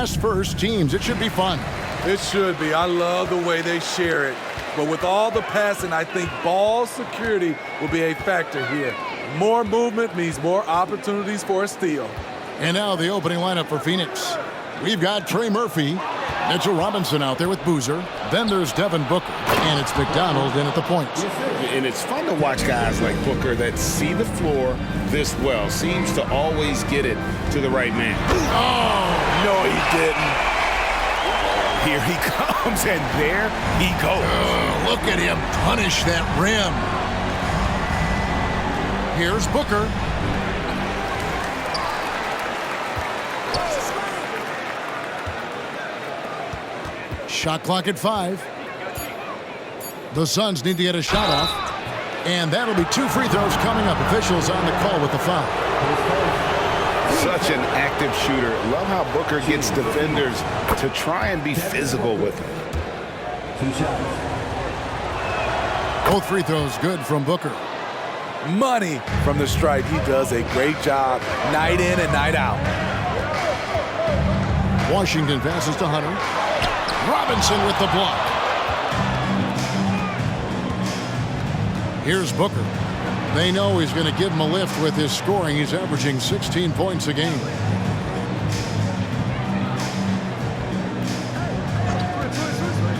First teams. It should be fun. It should be. I love the way they share it. But with all the passing, I think ball security will be a factor here. More movement means more opportunities for a steal. And now the opening lineup for Phoenix. We've got Trey Murphy, Mitchell Robinson out there with Boozer. Then there's Devin Booker, and it's McDonald in at the point. And it's fun to watch guys like Booker that see the floor this well. Seems to always get it to the right man. Oh, no, he didn't. Here he comes, and there he goes. Look at him punish that rim. Here's Booker. Shot clock at 5. The Suns need to get a shot off. And that'll be 2 free throws coming up. Officials on the call with the foul. Such an active shooter. Love how Booker gets defenders to try and be physical with him. Both free throws good from Booker. Money from the stripe. He does a great job night in and night out. Washington passes to Hunter. Robinson with the block. Here's Booker. They know he's going to give him a lift with his scoring. He's averaging 16 points a game.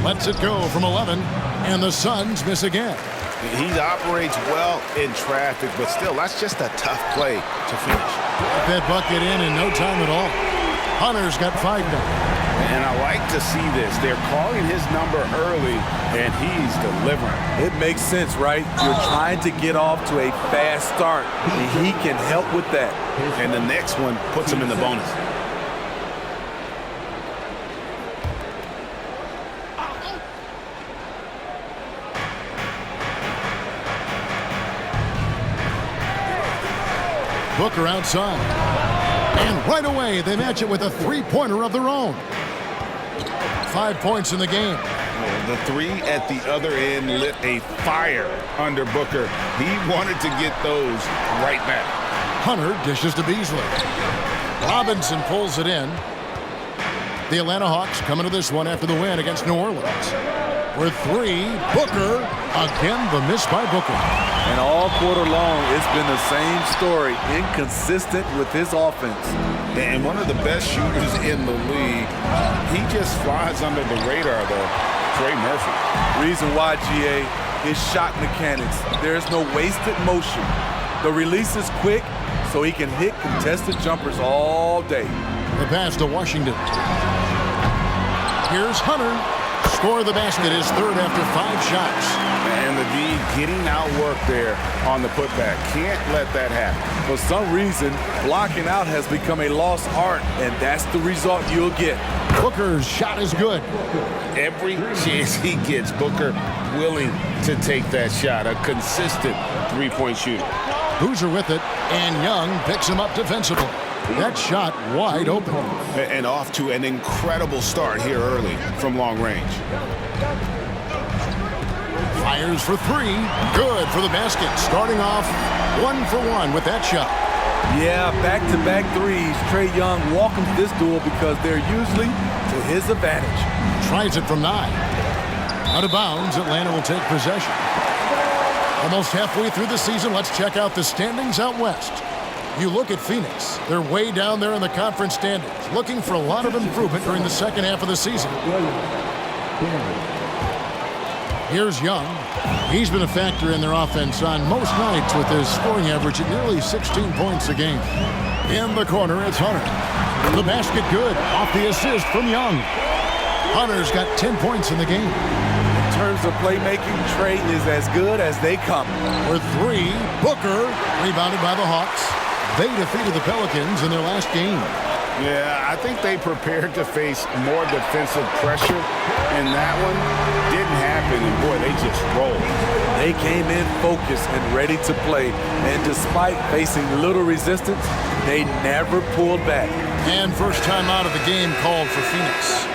Lets it go from 11, and the Suns miss again. He operates well in traffic, but still, that's just a tough play to finish. Got that bucket in no time at all. Hunter's got 5 now. And I like to see this. They're calling his number early, and he's delivering. It makes sense, right? You're trying to get off to a fast start, and he can help with that. And the next one puts him in the bonus. Booker outside. And right away, they match it with a three-pointer of their own. 5 points in the game. The three at the other end lit a fire under Booker. He wanted to get those right back. Hunter dishes to Beasley. Robinson pulls it in. The Atlanta Hawks coming to this one after the win against New Orleans. With 3, Booker. Again, the miss by Booker. And all quarter long, it's been the same story. Inconsistent with his offense. And one of the best shooters in the league. He just flies under the radar, though. Trey Murphy. Reason why, GA, is shot mechanics. There's no wasted motion. The release is quick, so he can hit contested jumpers all day. The pass to Washington. Here's Hunter. Score the basket, his third after 5 shots. And the D getting outworked there on the putback. Can't let that happen. For some reason, blocking out has become a lost art, and that's the result you'll get. Booker's shot is good. Every chance he gets, Booker willing to take that shot. A consistent three-point shooter. Boozer with it, and Young picks him up defensively. That shot wide open. And off to an incredible start here early from long range. Fires for 3. Good for the basket. Starting off 1 for 1 with that shot. Yeah, back-to-back threes. Trae Young welcomes this duel because they're usually to his advantage. Tries it from 9. Out of bounds, Atlanta will take possession. Almost halfway through the season, let's check out the standings out west. You look at Phoenix. They're way down there in the conference standings, looking for a lot of improvement during the second half of the season. Here's Young. He's been a factor in their offense on most nights with his scoring average at nearly 16 points a game. In the corner, it's Hunter. The basket good off the assist from Young. Hunter's got 10 points in the game. In terms of playmaking, Trae is as good as they come. For 3, Booker, rebounded by the Hawks. They defeated the Pelicans in their last game. Yeah, I think they prepared to face more defensive pressure, and that one didn't happen, and boy, they just rolled. They came in focused and ready to play, and despite facing little resistance, they never pulled back. And first time out of the game called for Phoenix.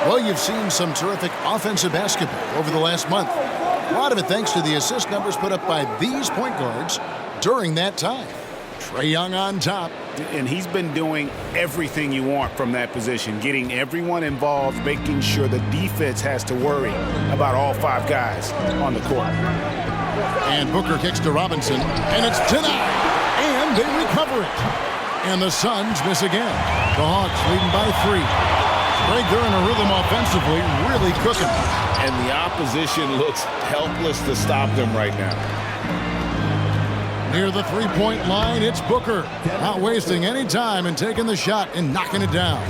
Well, you've seen some terrific offensive basketball over the last month. A lot of it thanks to the assist numbers put up by these point guards during that time. Trae Young on top. And he's been doing everything you want from that position, getting everyone involved, making sure the defense has to worry about all 5 guys on the court. And Booker kicks to Robinson, and it's denied. And they recover it. And the Suns miss again. The Hawks leading by 3. Greg, they're in a rhythm offensively, really cooking. And the opposition looks helpless to stop them right now. Near the three-point line, it's Booker. Not wasting any time and taking the shot and knocking it down.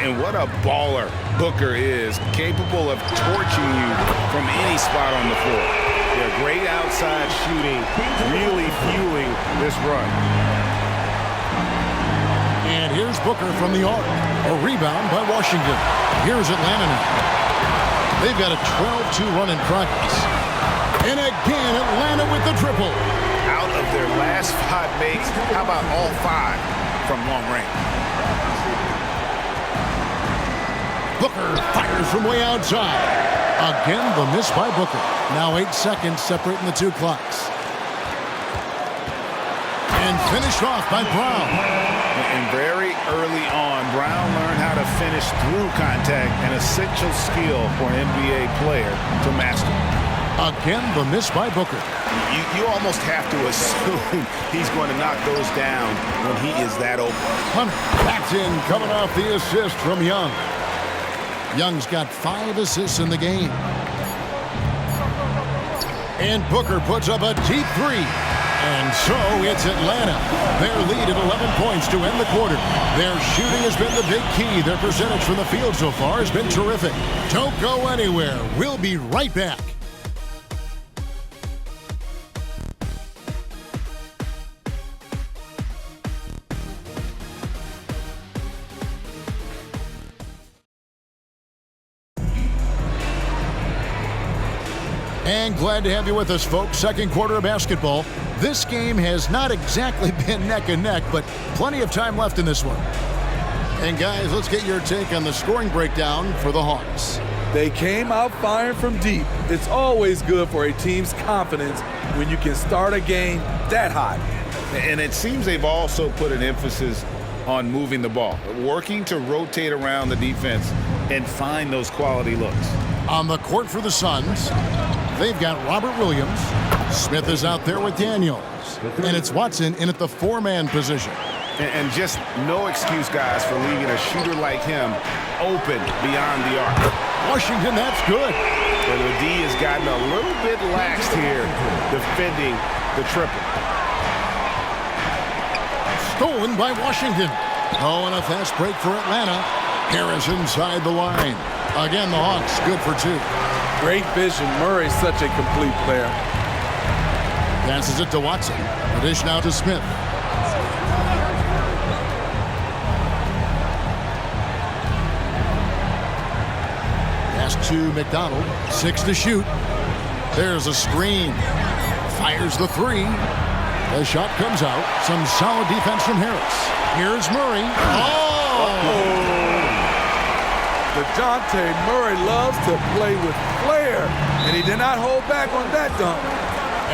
And what a baller Booker is, capable of torching you from any spot on the floor. Yeah, great outside shooting, really fueling this run. And here's Booker from the arc. A rebound by Washington. Here's Atlanta now. They've got a 12-2 run in progress. And again, Atlanta with the triple. Out of their last 5 makes, how about all 5 from long range? Booker fires from way outside. Again, the miss by Booker. Now 8 seconds separating the 2 clocks. And finished off by Brown. And very early on, Brown learned how to finish through contact, an essential skill for an NBA player to master. Again, the miss by Booker. You almost have to assume he's going to knock those down when he is that open. Hunter backs in, coming off the assist from Young. Young's got 5 assists in the game. And Booker puts up a deep 3. And so it's Atlanta. Their lead at 11 points to end the quarter. Their shooting has been the big key. Their percentage from the field so far has been terrific. Don't go anywhere. We'll be right back. And glad to have you with us, folks. Second quarter of basketball. This game has not exactly been neck and neck, but plenty of time left in this one. And guys, let's get your take on the scoring breakdown for the Hawks. They came out firing from deep. It's always good for a team's confidence when you can start a game that hot. And it seems they've also put an emphasis on moving the ball, working to rotate around the defense and find those quality looks. On the court for the Suns, they've got Robert Williams. Smith is out there with Daniels. And it's Watson in at the 4-man position. And just no excuse, guys, for leaving a shooter like him open beyond the arc. Washington, that's good. But the D has gotten a little bit laxed here defending the triple. Stolen by Washington. Oh, and a fast break for Atlanta. Harris inside the line. Again, the Hawks good for 2. Great vision. Murray's such a complete player. Passes it to Watson. The dish now to Smith. Pass to McDonald. 6 to shoot. There's a screen. Fires the 3. The shot comes out. Some solid defense from Harris. Here's Murray. Oh! DeJounte Murray loves to play with flair, and he did not hold back on that dunk.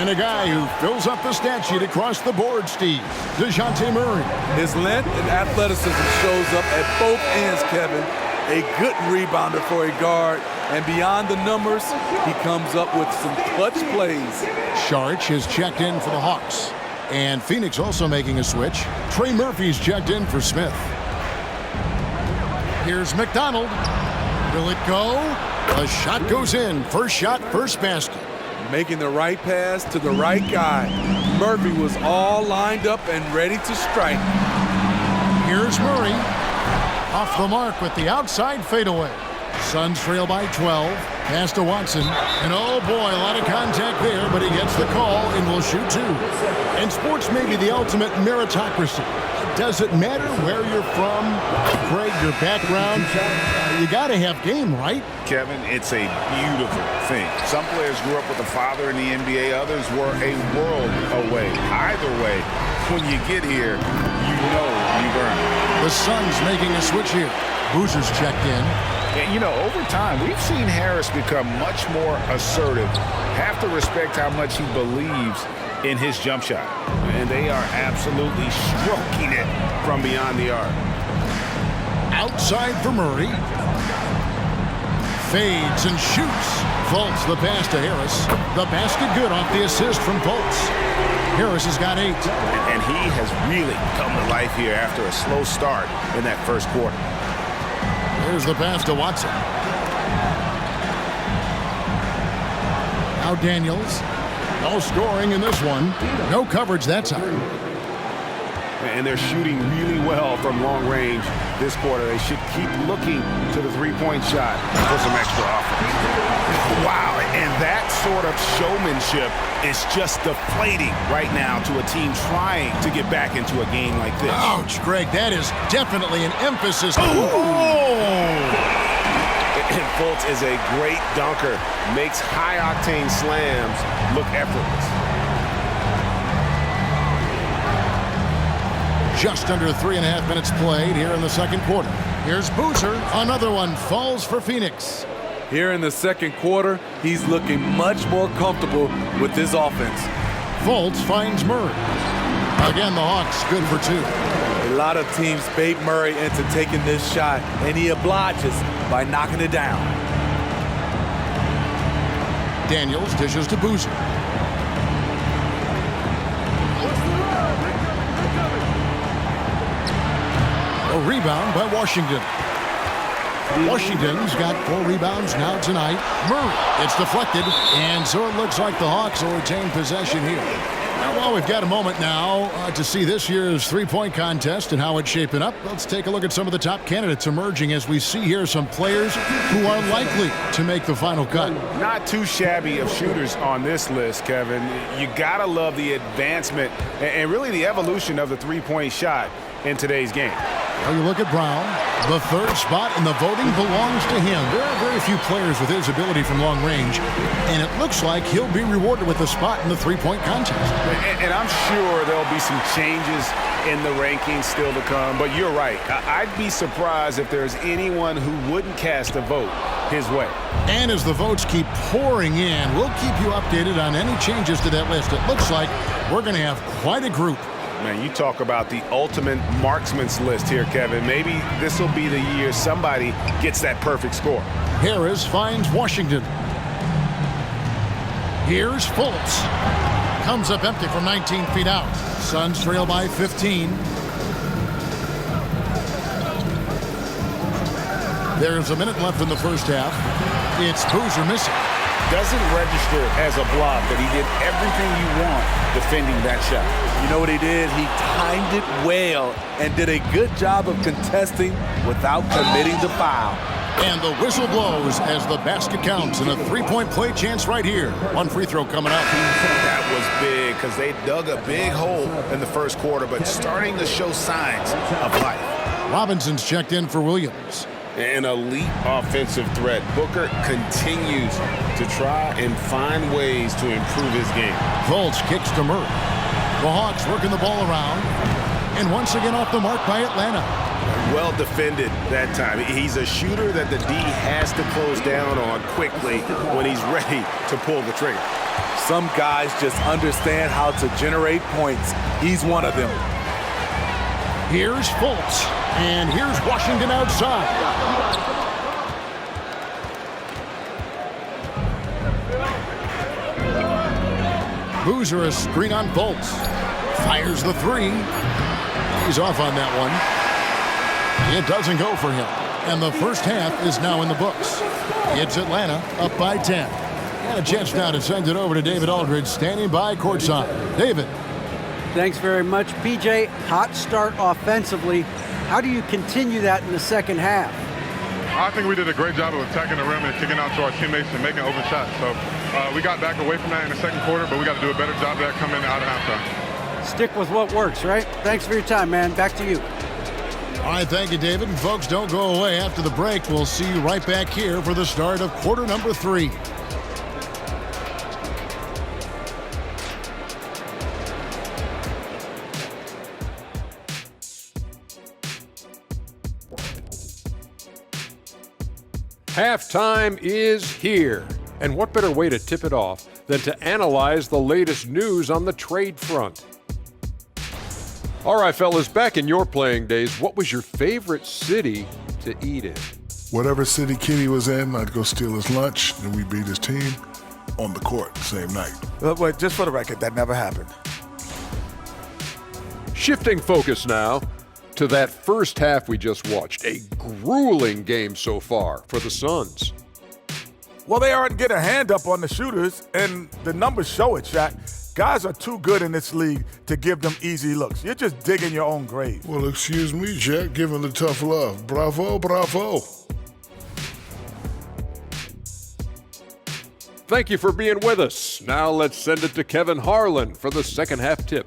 And a guy who fills up the stat sheet across the board, Steve. DeJounte Murray. His length and athleticism shows up at both ends, Kevin. A good rebounder for a guard, and beyond the numbers, he comes up with some clutch plays. Sharch has checked in for the Hawks. And Phoenix also making a switch. Trey Murphy's checked in for Smith. Here's McDonald. Will it go? The shot goes in. First shot, first basket. Making the right pass to the right guy. Murphy was all lined up and ready to strike. Here's Murray. Off the mark with the outside fadeaway. Suns trail by 12. Pass to Watson. And oh boy, a lot of contact there, but he gets the call and will shoot 2. And sports may be the ultimate meritocracy. Does it matter where you're from, Greg, your background? You got to have game, right? Kevin, it's a beautiful thing. Some players grew up with a father in the NBA. Others were a world away. Either way, when you get here, you know you've earned it. The Suns making a switch here. Boozer's checked in. And, you know, over time, we've seen Harris become much more assertive. Have to respect how much he believes in his jump shot. And they are absolutely stroking it from beyond the arc. Outside for Murray. Fades and shoots. Fultz the pass to Harris. The basket good off the assist from Fultz. Harris has got 8. And he has really come to life here after a slow start in that first quarter. Here's the pass to Watson. Now Daniels. No scoring in this one. No coverage that time. And they're shooting really well from long range this quarter. They should keep looking to the three-point shot for some extra offense. Wow, and that sort of showmanship is just deflating right now to a team trying to get back into a game like this. Ouch, Greg, that is definitely an emphasis. And Fultz is a great dunker. Makes high-octane slams look effortless. Just under 3.5 minutes played here in the second quarter. Here's Boozer. Another one falls for Phoenix. Here in the second quarter, he's looking much more comfortable with his offense. Fultz finds Murray. Again, the Hawks good for 2. A lot of teams bait Murray into taking this shot, and he obliges by knocking it down. Daniels dishes to Boozer. A rebound by Washington. Washington's got 4 rebounds now tonight. Murray, it's deflected, and so it looks like the Hawks will retain possession here. Well, we've got a moment now to see this year's three-point contest and how it's shaping up. Let's take a look at some of the top candidates emerging as we see here some players who are likely to make the final cut. Not too shabby of shooters on this list, Kevin. You gotta love the advancement and really the evolution of the three-point shot in today's game. Well, you look at Brown. The third spot in the voting belongs to him. There are very few players with his ability from long range, and it looks like he'll be rewarded with a spot in the three-point contest. And I'm sure there'll be some changes in the rankings still to come, but you're right. I'd be surprised if there's anyone who wouldn't cast a vote his way. And as the votes keep pouring in, we'll keep you updated on any changes to that list. It looks like we're going to have quite a group. Man, you talk about the ultimate marksman's list here, Kevin. Maybe this will be the year somebody gets that perfect score. Harris finds Washington. Here's Fultz. Comes up empty from 19 feet out. Suns trail by 15. There's a minute left in the first half. It's Boozer missing. Doesn't register as a block, but he did everything you want defending that shot. You know what he did? He timed it well and did a good job of contesting without committing the foul. And the whistle blows as the basket counts and a three-point play chance right here. One free throw coming up. That was big because they dug a big hole in the first quarter, but starting to show signs of life. Robinson's checked in for Williams. An elite offensive threat. Booker continues to try and find ways to improve his game. Fultz kicks to Murray. The Hawks working the ball around. And once again off the mark by Atlanta. Well defended that time. He's a shooter that the D has to close down on quickly when he's ready to pull the trigger. Some guys just understand how to generate points. He's one of them. Here's Fultz. And here's Washington outside. Boozer a screen on Fultz. Fires the three. He's off on that one. It doesn't go for him. And the first half is now in the books. It's Atlanta up by 10. And a chance now to send it over to David Aldridge standing by courtside. David. Thanks very much, PJ. Hot start offensively. How do you continue that in the second half? I think we did a great job of attacking the rim and kicking out to our teammates and making open shots. So we got back away from that in the second quarter, but we got to do a better job of that coming out of halftime. Stick with what works, right? Thanks for your time, man. Back to you. All right, thank you, David. And folks, don't go away. After the break, we'll see you right back here for the start of quarter number 3. Halftime is here. And what better way to tip it off than to analyze the latest news on the trade front? All right, fellas, back in your playing days, what was your favorite city to eat in? Whatever city Kenny was in, I'd go steal his lunch, and we beat his team on the court the same night. Wait, just for the record, that never happened. Shifting focus now to that first half we just watched. A grueling game so far for the Suns. Well, they aren't getting a hand up on the shooters, and the numbers show it, Shaq. Guys are too good in this league to give them easy looks. You're just digging your own grave. Well, excuse me, Jack, giving the tough love. Bravo, bravo. Thank you for being with us. Now let's send it to Kevin Harlan for the second half tip.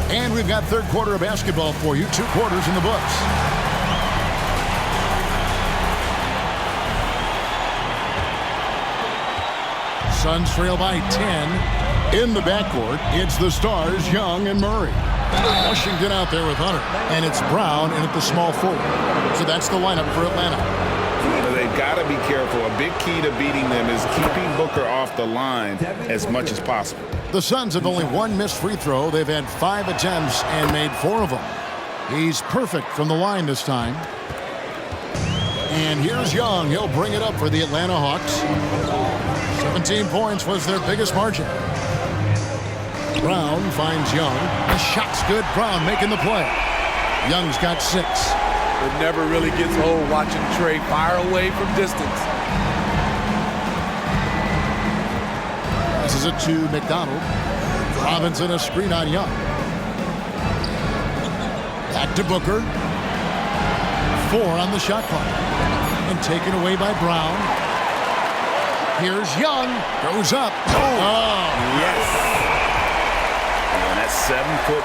And we've got third quarter of basketball for you. 2 quarters in the books. Suns trail by 10. In the backcourt, it's the stars, Young and Murray. Washington out there with Hunter. And it's Brown in at the small forward. So that's the lineup for Atlanta. They've got to be careful. A big key to beating them is keeping Booker off the line as much as possible. The Suns have only 1 missed free throw. They've had 5 attempts and made 4 of them. He's perfect from the line this time. And here's Young. He'll bring it up for the Atlanta Hawks. 17 points was their biggest margin. Brown finds Young. The shot's good. Brown making the play. Young's got 6. It never really gets old watching Trey fire away from distance. Passes it to McDonald. Robinson a screen on Young. Back to Booker. 4 on the shot clock. And taken away by Brown. Here's Young. Goes up. Oh, yes. And that 7'9"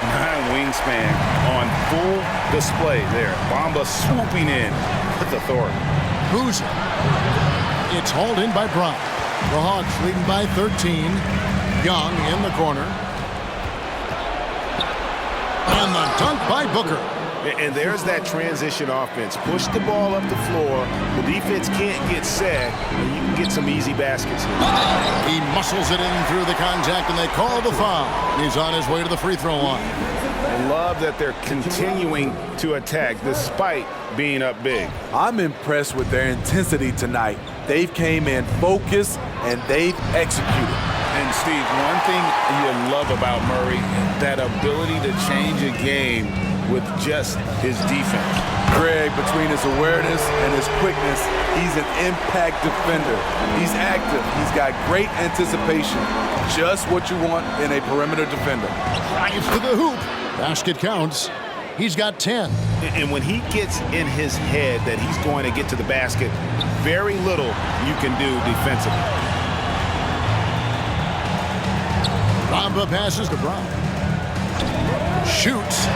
wingspan on full display there. Bamba swooping in with authority. Boozer. It's hauled in by Brown. The Hawks leading by 13. Young in the corner. And the dunk by Booker. And there's that transition offense. Push the ball up the floor. The defense can't get set, and you can get some easy baskets here. He muscles it in through the contact, and they call the foul. He's on his way to the free throw line. I love that they're continuing to attack despite being up big. I'm impressed with their intensity tonight. They've came in focused, and they've executed. And Steve, one thing you love about Murray, that ability to change a game with just his defense. Greg, between his awareness and his quickness, he's an impact defender. He's active. He's got great anticipation. Just what you want in a perimeter defender. Drives to the hoop. Basket counts. He's got 10. And when he gets in his head that he's going to get to the basket, very little you can do defensively. Bamba passes to Brown. Shoots.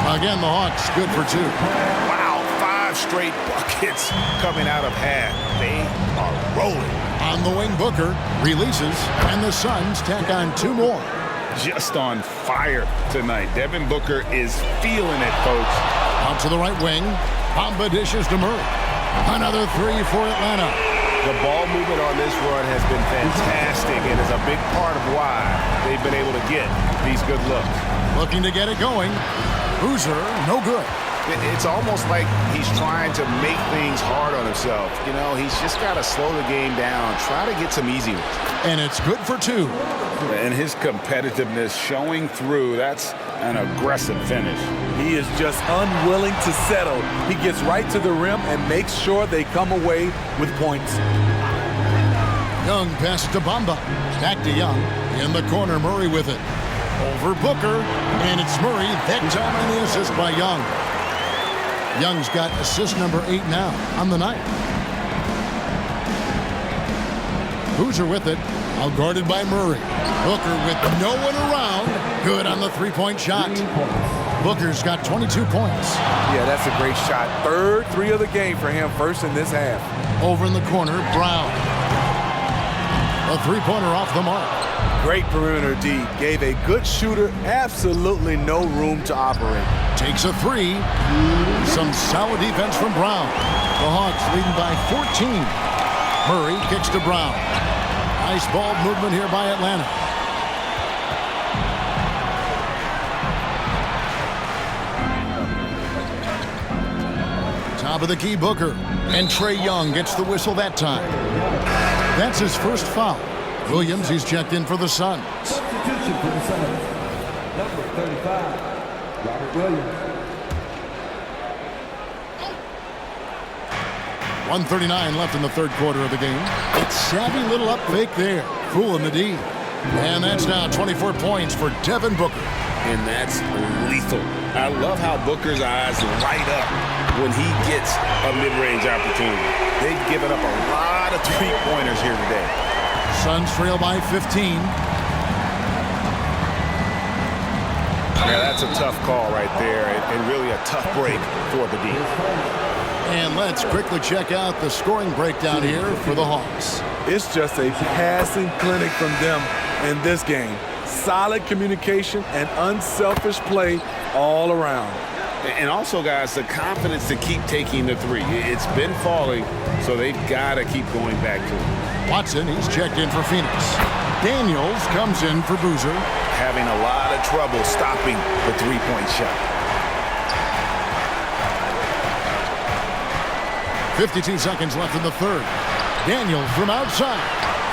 Again, the Hawks good for 2. Wow, 5 straight buckets coming out of half. They are rolling. On the wing, Booker releases, and the Suns tack on 2 more. Just on fire tonight. Devin Booker is feeling it, folks. Out to the right wing. Bamba dishes to Murray. Another 3 for Atlanta. The ball movement on this run has been fantastic and is a big part of why they've been able to get these good looks. Looking to get it going. Boozer, no good. It's almost like he's trying to make things hard on himself. You know, he's just got to slow the game down, try to get some easy ones. And it's good for 2. And his competitiveness showing through. That's an aggressive finish. He is just unwilling to settle. He gets right to the rim and makes sure they come away with points. Young passes to Bamba. Back to Young. In the corner, Murray with it. Over Booker. And it's Murray. That time on the assist by Young. Young's got assist number 8 now on the night. Boozer with it. Out guarded by Murray. Booker with no one around. Good on the 3-point shot. Booker's got 22 points. Yeah, that's a great shot. Third 3 of the game for him, first in this half. Over in the corner, Brown. A three-pointer off the mark. Great perimeter D. Gave a good shooter absolutely no room to operate. Takes a three. Some solid defense from Brown. The Hawks leading by 14. Murray kicks to Brown. Nice ball movement here by Atlanta. Top of the key, Booker. And Trae Young gets the whistle that time. That's his first foul. Williams, he's checked in for the Suns. Substitution for the Suns. Number 35, Robert Williams. 1:39 left in the third quarter of the game. It's savvy little up fake there. Fooling the D. And that's now 24 points for Devin Booker. And that's lethal. I love how Booker's eyes light up when he gets a mid-range opportunity. They've given up a lot of three-pointers here today. Suns trail by 15. Yeah, that's a tough call right there, and really a tough break for the D. And let's quickly check out the scoring breakdown here for the Hawks. It's just a passing clinic from them in this game. Solid communication and unselfish play all around. And also, guys, the confidence to keep taking the three. It's been falling, so they've got to keep going back to it. Watson, he's checked in for Phoenix. Daniels comes in for Boozer. Having a lot of trouble stopping the three-point shot. 52 seconds left in the third. Daniels from outside.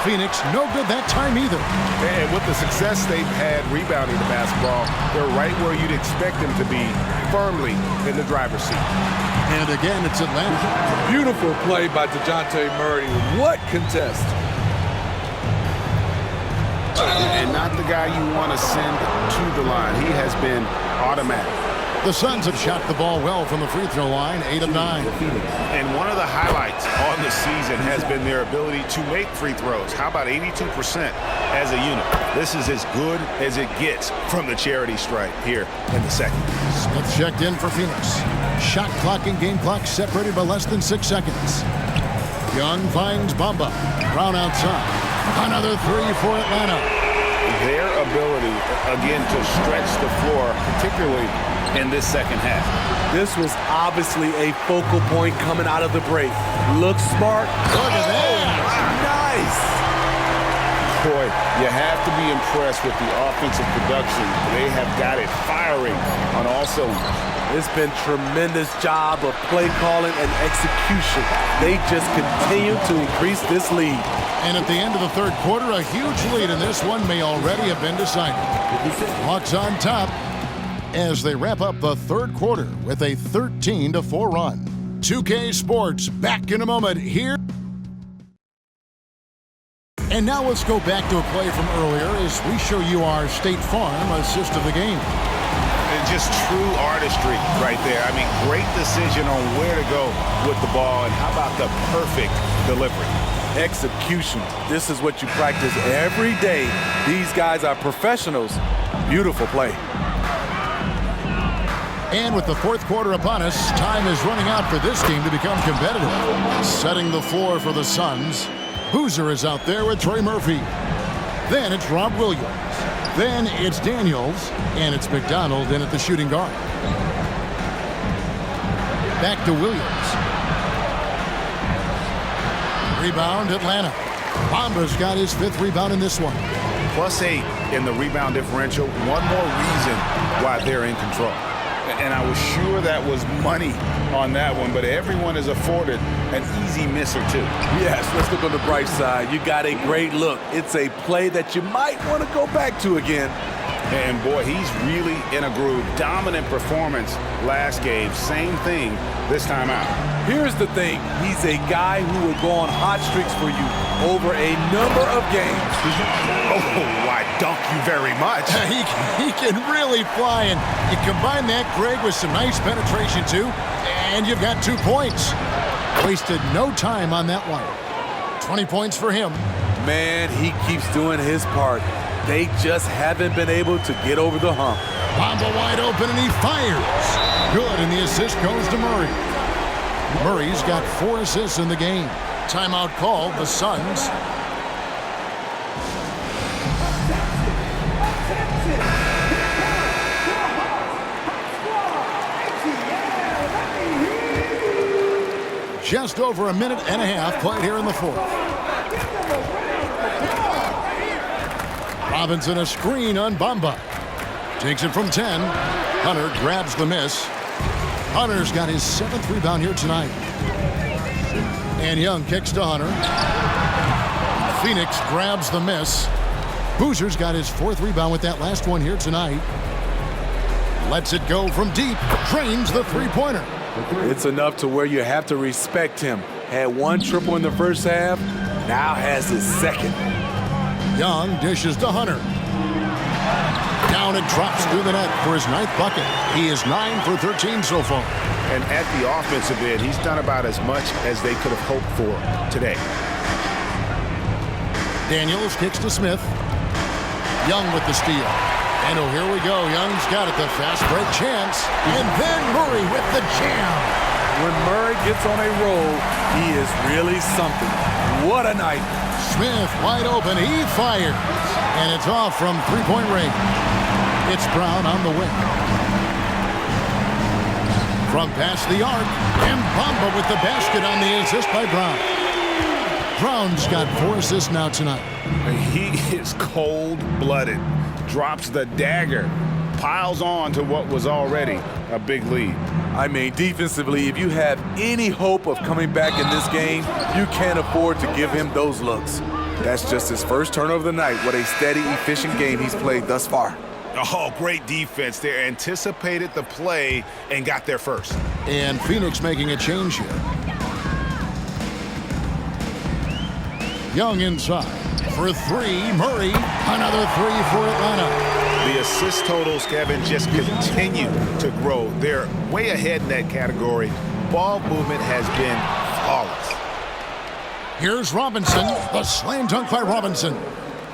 Phoenix no good that time either. And with the success they've had rebounding the basketball, they're right where you'd expect them to be, firmly in the driver's seat. And again, it's Atlanta. Beautiful play by DeJounte Murray. What contest? And not the guy you want to send to the line. He has been automatic. The Suns have shot the ball well from the free throw line, 8 of 9. And one of the highlights on the season has been their ability to make free throws. How about 82% as a unit? This is as good as it gets from the charity stripe here in the second. Smith checked in for Phoenix. Shot clock and game clock separated by less than 6 seconds. Young finds Bamba. Brown outside. Another three for Atlanta. Their ability, again, to stretch the floor, particularly in this second half. This was obviously a focal point coming out of the break. Looks smart. Look at that. Nice. Boy, you have to be impressed with the offensive production. They have got it firing on all cylinders. It's been tremendous job of play calling and execution. They just continue to increase this lead. And at the end of the third quarter, a huge lead in this one may already have been decided. Hawks on top as they wrap up the third quarter with a 13-4 run. 2K Sports back in a moment here. And now let's go back to a play from earlier as we show you our State Farm assist of the game. And just true artistry right there. I mean, great decision on where to go with the ball, and how about the perfect delivery? Execution. This is what you practice every day. These guys are professionals. Beautiful play. And with the fourth quarter upon us, time is running out for this game to become competitive. Setting the floor for the Suns. Boozer is out there with Trey Murphy. Then it's Rob Williams. Then it's Daniels. And it's McDonald in at the shooting guard. Back to Williams. Rebound, Atlanta. Bamba's got his 5th rebound in this one. +8 in the rebound differential. One more reason why they're in control. And I was sure that was money on that one, but everyone is afforded an easy miss or two. Yes, let's look on the bright side. You got a great look. It's a play that you might want to go back to again. And boy, he's really in a groove. Dominant performance last game. Same thing this time out. Here's the thing. He's a guy who will go on hot streaks for you over a number of games. Oh, I dunk you very much. He can really fly, and you combine that, Greg, with some nice penetration, too, and you've got 2 points. Wasted no time on that one. 20 points for him. Man, he keeps doing his part. They just haven't been able to get over the hump. Bamba wide open, and he fires. Good, and the assist goes to Murray. Murray's got 4 assists in the game. Timeout called, the Suns. Just over a minute and a half played here in the fourth. Robinson a screen on Bamba. Takes it from 10. Hunter grabs the miss. Hunter's got his 7th rebound here tonight. And Young kicks to Hunter. Phoenix grabs the miss. Boozer's got his 4th rebound with that last one here tonight. Lets it go from deep. Drains the three-pointer. It's enough to where you have to respect him. Had 1 triple in the first half, now has his 2nd. Young dishes to Hunter. Down and drops through the net for his 9th bucket. He is 9 for 13 so far. And at the offensive end, he's done about as much as they could have hoped for today. Daniels kicks to Smith. Young with the steal. And oh, here we go. Young's got it, the fast break chance. And then Murray with the jam. When Murray gets on a roll, he is really something. What a night. Smith wide open. He fires. And it's off from three-point range. It's Brown on the wing. From past the arc. And Bamba with the basket on the assist by Brown. Brown's got 4 assists now tonight. He is cold-blooded. Drops the dagger. Piles on to what was already a big lead. I mean, defensively, if you have any hope of coming back in this game, you can't afford to give him those looks. That's just his first turnover of the night. What a steady, efficient game he's played thus far. Oh, great defense there. Anticipated the play and got there first. And Phoenix making a change here. Young inside. For 3, Murray. Another 3 for Atlanta. The assist totals, Kevin, just continue to grow. They're way ahead in that category. Ball movement has been flawless. Here's Robinson. The slam dunk by Robinson.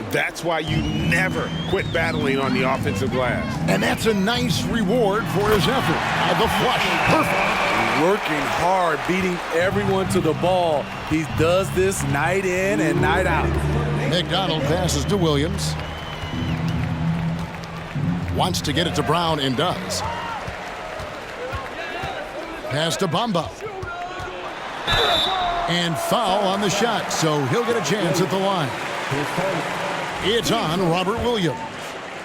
That's why you never quit battling on the offensive glass. And that's a nice reward for his effort. The flush. Perfect. Working hard, beating everyone to the ball. He does this night in and night out. McDonald passes to Williams. Wants to get it to Brown and does. Pass to Bamba. And foul on the shot, so he'll get a chance at the line. It's on Robert Williams.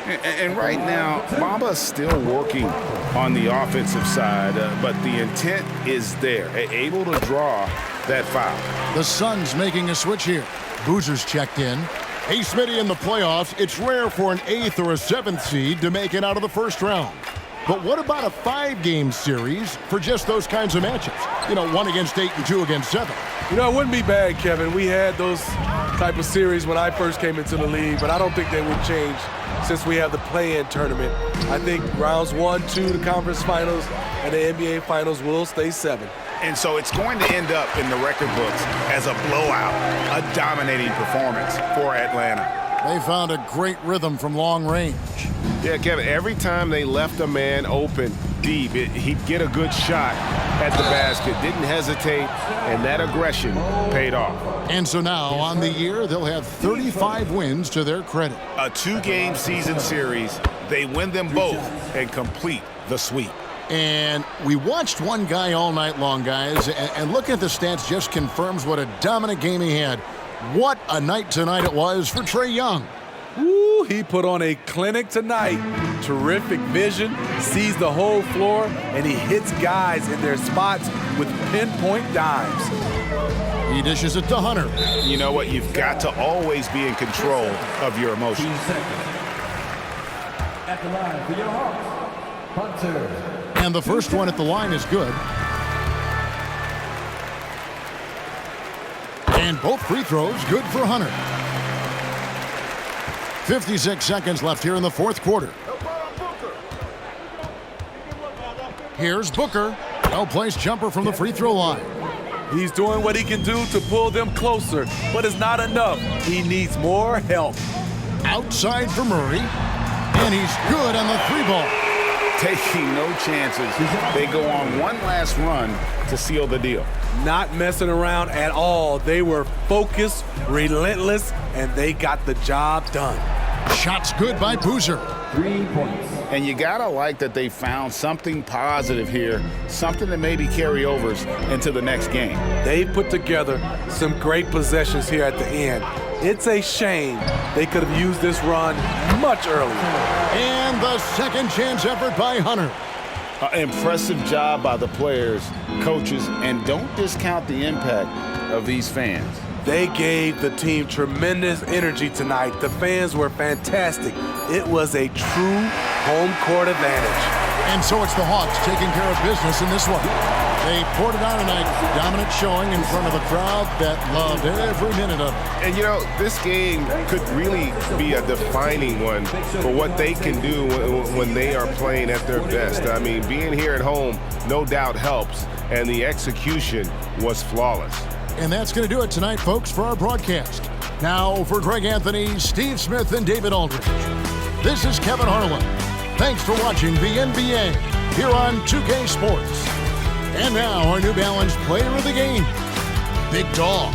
And right now, Bamba's still working on the offensive side, but the intent is there, able to draw that foul. The Suns making a switch here. Boozer's checked in. Hey, Smitty, in the playoffs, it's rare for an 8th or a 7th seed to make it out of the first round. But what about a 5-game series for just those kinds of matchups? You know, 1 against 8 and 2 against 7. You know, it wouldn't be bad, Kevin. We had those type of series when I first came into the league, but I don't think they would change since we have the play-in tournament. I think rounds 1, 2, the conference finals, and the NBA finals will stay 7. And so it's going to end up in the record books as a blowout, a dominating performance for Atlanta. They found a great rhythm from long range. Yeah, Kevin, every time they left a man open deep, he'd get a good shot at the basket, didn't hesitate, and that aggression paid off. And so now, on the year, they'll have 35 wins to their credit. A 2-game season series, they win them both and complete the sweep. And we watched one guy all night long, guys, and looking at the stats just confirms what a dominant game he had. What a night tonight it was for Trae Young. Woo, he put on a clinic tonight. Terrific vision, sees the whole floor, and he hits guys in their spots with pinpoint dimes. He dishes it to Hunter. You know what? You've got to always be in control of your emotions. At the line for your Hawks, Hunter. And the first one at the line is good. And both free throws good for Hunter. 56 seconds left here in the fourth quarter. Here's Booker. Well-placed jumper from the free throw line. He's doing what he can do to pull them closer, but it's not enough. He needs more help. Outside for Murray. And he's good on the 3-ball. Taking no chances. They go on one last run to seal the deal. Not messing around at all. They were focused, relentless, and they got the job done. Shots good by Boozer. 3 points. And you got to like that they found something positive here, something that maybe carry overs into the next game. They put together some great possessions here at the end. It's a shame they could have used this run much earlier. And the second chance effort by Hunter. Impressive job by the players, coaches, and don't discount the impact of these fans. They gave the team tremendous energy tonight. The fans were fantastic. It was a true home court advantage. And so it's the Hawks taking care of business in this one. They poured it on tonight, dominant showing in front of a crowd that loved every minute of it. And, you know, this game could really be a defining one for what they can do when they are playing at their best. I mean, being here at home no doubt helps, and the execution was flawless. And that's going to do it tonight, folks, for our broadcast. Now, for Greg Anthony, Steve Smith, and David Aldridge, this is Kevin Harlan. Thanks for watching the NBA here on 2K Sports. And now, our New Balance player of the game, Big Dog.